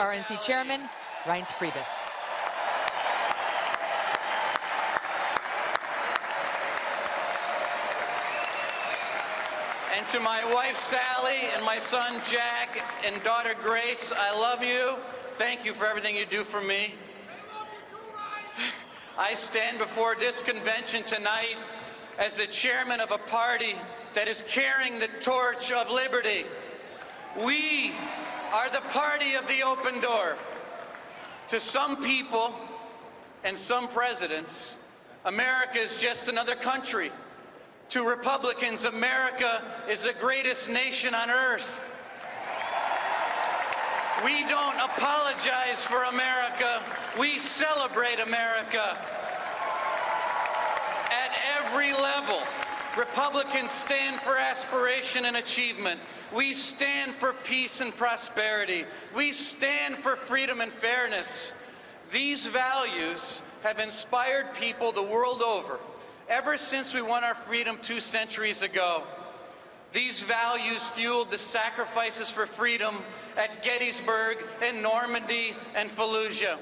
RNC Chairman, Reince Priebus. And to my wife, Sally, and my son, Jack, and daughter, Grace, I love you. Thank you for everything you do for me. I stand before this convention tonight as the chairman of a party that is carrying the torch of liberty. We are the party of the open door. To some people and some presidents, America is just another country. To Republicans, America is the greatest nation on earth. We don't apologize for America. We celebrate America. At every level, Republicans stand for aspiration and achievement. We stand for peace and prosperity. We stand for freedom and fairness. These values have inspired people the world over ever since we won our freedom 2 centuries ago. These values fueled the sacrifices for freedom at Gettysburg and Normandy and Fallujah.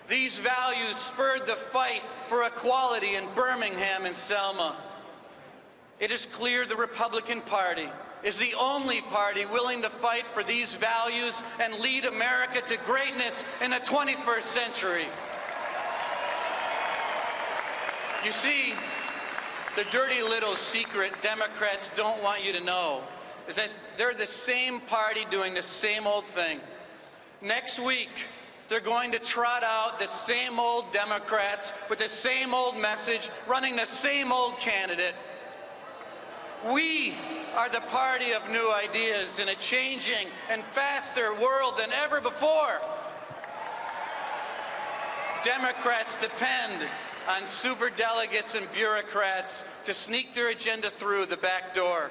These values spurred the fight for equality in Birmingham and Selma. It is clear the Republican Party is the only party willing to fight for these values and lead America to greatness in the 21st century. You see, the dirty little secret Democrats don't want you to know is that they're the same party doing the same old thing. Next week, they're going to trot out the same old Democrats with the same old message, running the same old candidate. We are the party of new ideas in a changing and faster world than ever before. Democrats depend on superdelegates and bureaucrats to sneak their agenda through the back door.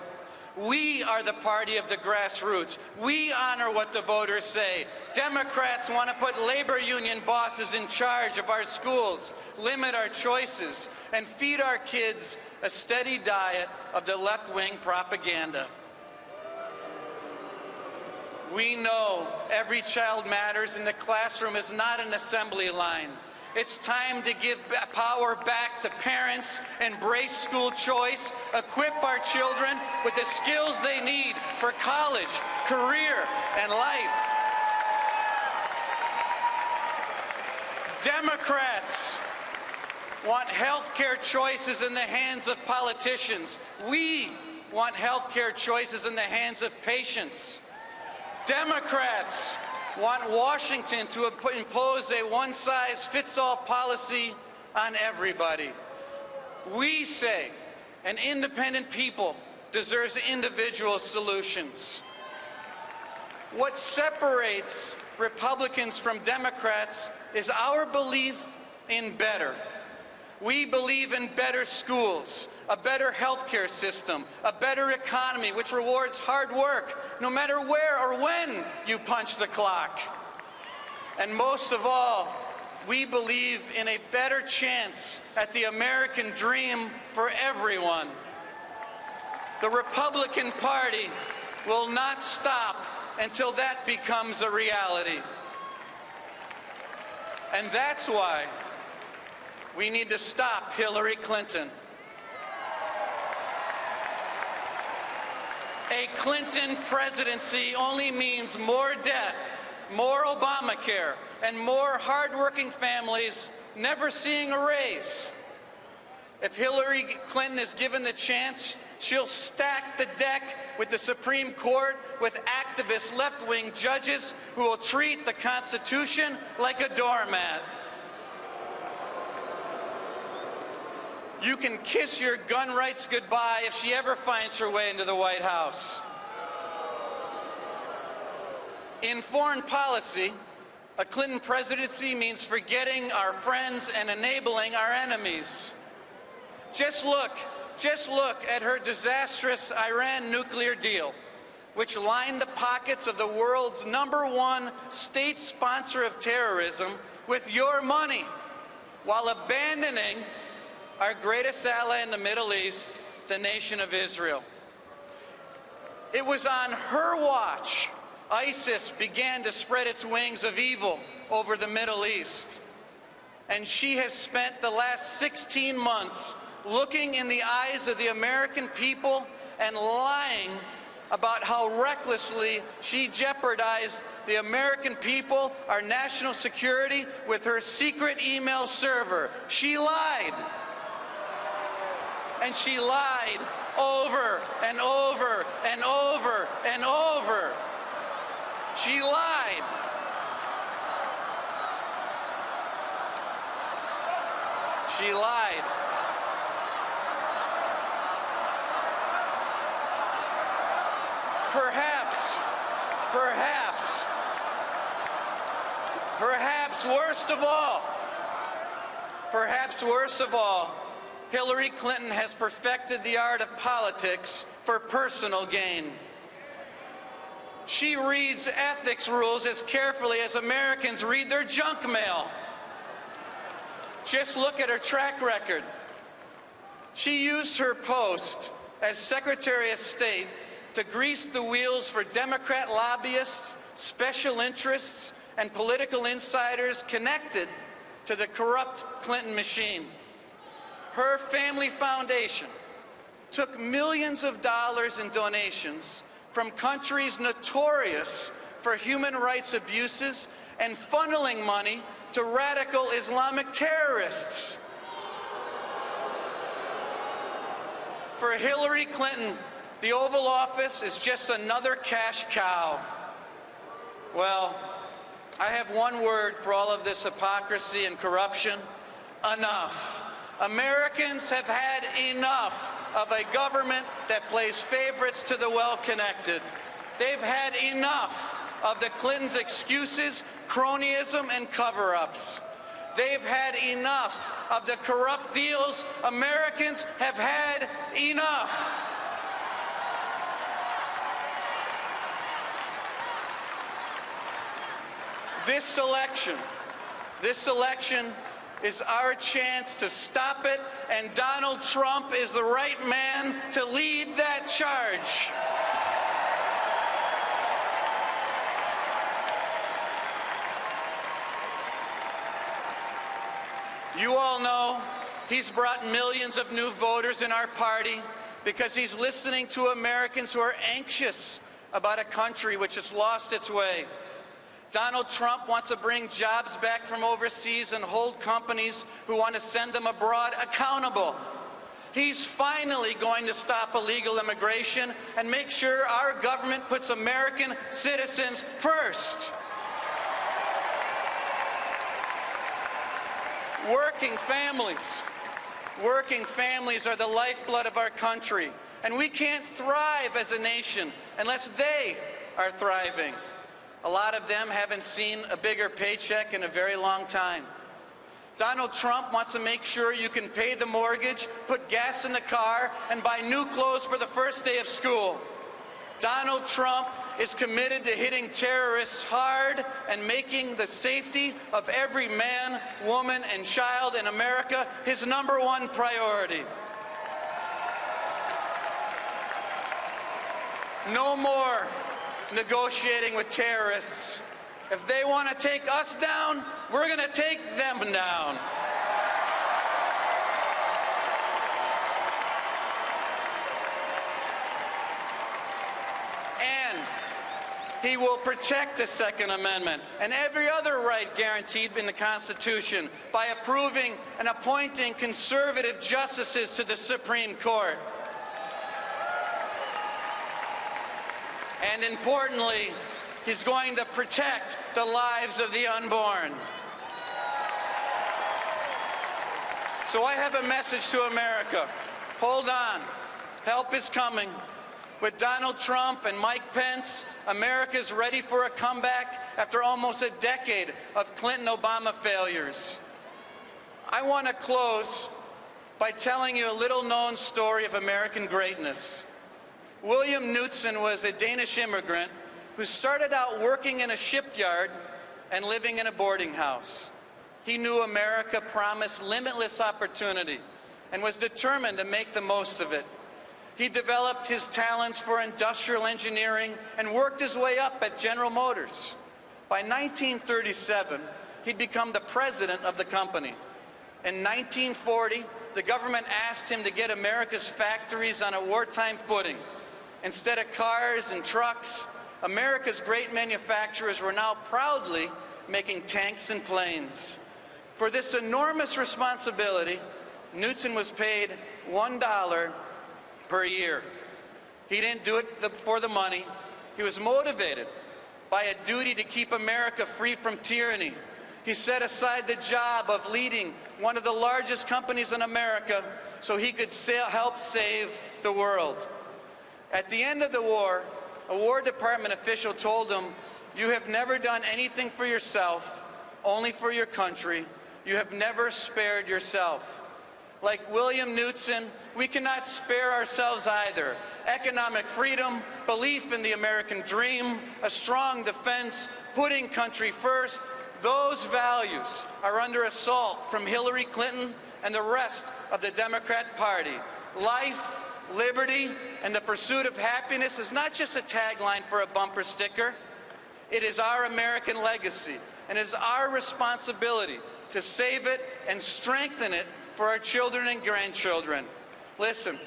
We are the party of the grassroots. We honor what the voters say. Democrats want to put labor union bosses in charge of our schools, limit our choices, and feed our kids a steady diet of the left-wing propaganda. We know every child matters and the classroom is not an assembly line. It's time to give power back to parents, embrace school choice, equip our children with the skills they need for college, career, and life. Democrats want health care choices in the hands of politicians. We want health care choices in the hands of patients. Democrats want Washington to impose a one-size-fits-all policy on everybody. We say an independent people deserves individual solutions. What separates Republicans from Democrats is our belief in better. We believe in better schools, a better healthcare system, a better economy which rewards hard work no matter where or when you punch the clock. And most of all, we believe in a better chance at the American dream for everyone. The Republican Party will not stop until that becomes a reality. And that's why we need to stop Hillary Clinton. A Clinton presidency only means more debt, more Obamacare, and more hardworking families never seeing a raise. If Hillary Clinton is given the chance, she'll stack the deck with the Supreme Court with activist left-wing judges who will treat the Constitution like a doormat. You can kiss your gun rights goodbye if she ever finds her way into the White House. In foreign policy, a Clinton presidency means forgetting our friends and enabling our enemies. Just look at her disastrous Iran nuclear deal, which lined the pockets of the world's #1 state sponsor of terrorism with your money, while abandoning our greatest ally in the Middle East, the nation of Israel. It was on her watch, ISIS began to spread its wings of evil over the Middle East. And she has spent the last 16 months looking in the eyes of the American people and lying about how recklessly she jeopardized the American people, our national security, with her secret email server. She lied. And she lied over and over and over and over. She lied. She lied. Perhaps worst of all, Hillary Clinton has perfected the art of politics for personal gain. She reads ethics rules as carefully as Americans read their junk mail. Just look at her track record. She used her post as Secretary of State to grease the wheels for Democrat lobbyists, special interests, and political insiders connected to the corrupt Clinton machine. Her family foundation took millions of dollars in donations from countries notorious for human rights abuses and funneling money to radical Islamic terrorists. For Hillary Clinton, the Oval Office is just another cash cow. Well, I have one word for all of this hypocrisy and corruption: enough. Americans have had enough of a government that plays favorites to the well-connected. They've had enough of the Clintons' excuses, cronyism, and cover-ups. They've had enough of the corrupt deals. Americans have had enough. This election is our chance to stop it, and Donald Trump is the right man to lead that charge. You all know he's brought millions of new voters in our party because he's listening to Americans who are anxious about a country which has lost its way. Donald Trump wants to bring jobs back from overseas and hold companies who want to send them abroad accountable. He's finally going to stop illegal immigration and make sure our government puts American citizens first. Working families are the lifeblood of our country, and we can't thrive as a nation unless they are thriving. A lot of them haven't seen a bigger paycheck in a very long time. Donald Trump wants to make sure you can pay the mortgage, put gas in the car, and buy new clothes for the first day of school. Donald Trump is committed to hitting terrorists hard and making the safety of every man, woman, and child in America his #1 priority. No more negotiating with terrorists. If they want to take us down, we're going to take them down. And he will protect the Second Amendment and every other right guaranteed in the Constitution by approving and appointing conservative justices to the Supreme Court. And importantly, he's going to protect the lives of the unborn. So I have a message to America. Hold on. Help is coming. With Donald Trump and Mike Pence, America's ready for a comeback after almost a decade of Clinton-Obama failures. I want to close by telling you a little-known story of American greatness. William Knutson was a Danish immigrant who started out working in a shipyard and living in a boarding house. He knew America promised limitless opportunity and was determined to make the most of it. He developed his talents for industrial engineering and worked his way up at General Motors. By 1937, he'd become the president of the company. In 1940, the government asked him to get America's factories on a wartime footing. Instead of cars and trucks, America's great manufacturers were now proudly making tanks and planes. For this enormous responsibility, Knutson was paid $1 per year. He didn't do it for the money. He was motivated by a duty to keep America free from tyranny. He set aside the job of leading one of the largest companies in America so he could help save the world. At the end of the war, a War Department official told him, "You have never done anything for yourself, only for your country. You have never spared yourself." Like William Knutson, we cannot spare ourselves either. Economic freedom, belief in the American dream, a strong defense, putting country first, those values are under assault from Hillary Clinton and the rest of the Democrat Party. Life, liberty, and the pursuit of happiness is not just a tagline for a bumper sticker. It is our American legacy, and it is our responsibility to save it and strengthen it for our children and grandchildren. Listen,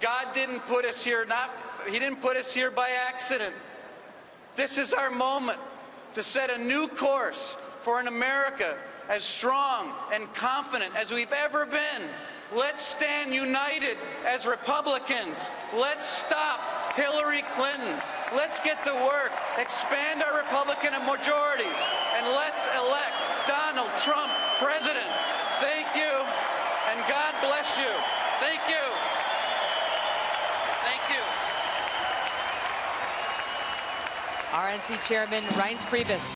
God didn't put us here, He didn't put us here by accident. This is our moment to set a new course for an America as strong and confident as we've ever been. Let's stand united as Republicans. Let's stop Hillary Clinton. Let's get to work, expand our Republican majorities, and let's elect Donald Trump president. Thank you, and God bless you. Thank you. Thank you. RNC Chairman Reince Priebus.